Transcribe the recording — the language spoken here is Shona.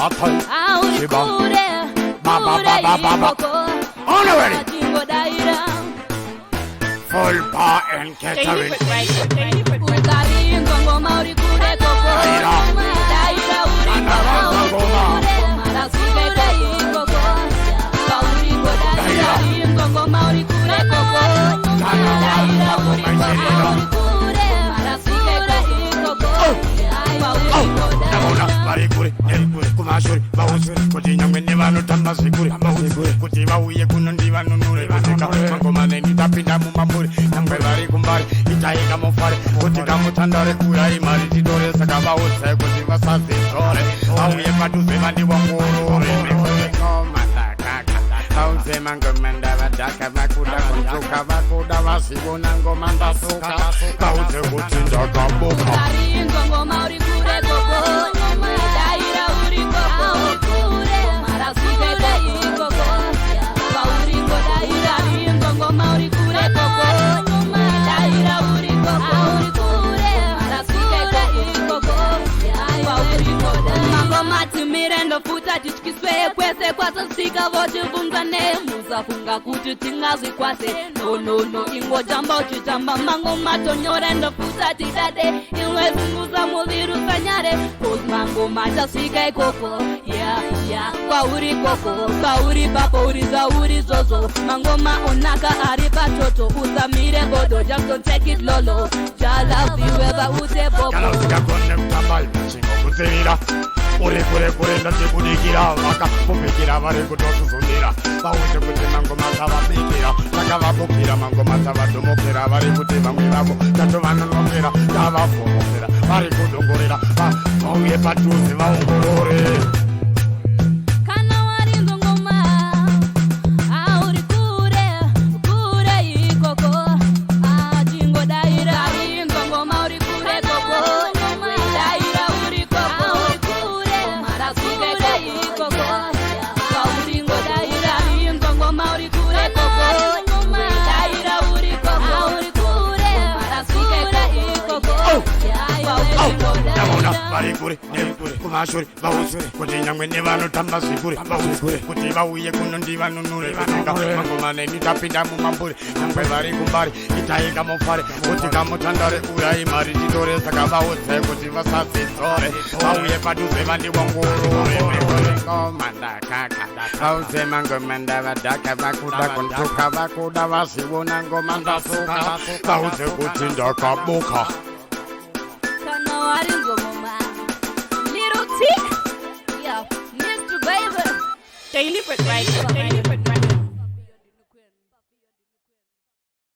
battle. Shiba. Ba ba ba ba ba ba. On already. Full bar and catering. Barikuri, Erikuri, Kumashuri, Bahusuri, Kujinya Menivano Tamasikuri, Bahusuri, Kutiva, Yakundiva Nuri, Mangomane, Tapina Mumamuri, Nambevari Kumbari, Itaika Mofari, Kutika Mutandare, Kurai, Maritore, Sakaba, Kutiva Sati, Tore, Awi Patu, Sevandi Wamuru, Sauze Mangomanda, Daka Makuda, Kutuka Bakuda, Vasibonango Manda Suka, Kauze Kutinda Kabuka. Mirendo futa tichikiswe kwese kwasasika vochi vunzane musa funga kuti tingazikwase no ingo jamba uchitamba mango matonyorendo futa tidade inwe zunguza muviru sanyare pos mango machasika ikoko kwauri koko kwauri papo uriza uri zozo mango maonaka ari patoto usamire godo just don't take it lolo jala viweva ute bobo Kala usika kone mtambai chingo kutirira Ore ndate budikira Waka pupikira vari kutosu sundira Bauze kuti mango matava bikira Takava bukira mango matava dumukira Vari kuti vamwe vavo Tato vanonokira Tava fumukira Vari kudongorira Vauye patuzi vaungorore Barikuri, Nerikuri, Kumashuri, Bahusuri, Kujinya Menivano Tamasikuri, Bahusuri, Kutiva, Yakundiva Nuri, Mangomane, Tapina Mumamburi, Nambevari Kumbari, Itaika Mofari, Kutika Mutandare, Urai, Maritore, Sakaba, Kutiva Sati, Tore, Auye Padu, Sevandi Wanguru, Comanda Kaka, Hause Mangomanda, Daka Bakuda, Kontuka Bakuda, Vasibonango Manda Suka, Hause Kutinda Kabuka. Little T, yeah, Mr. Baby, Daily Break, right?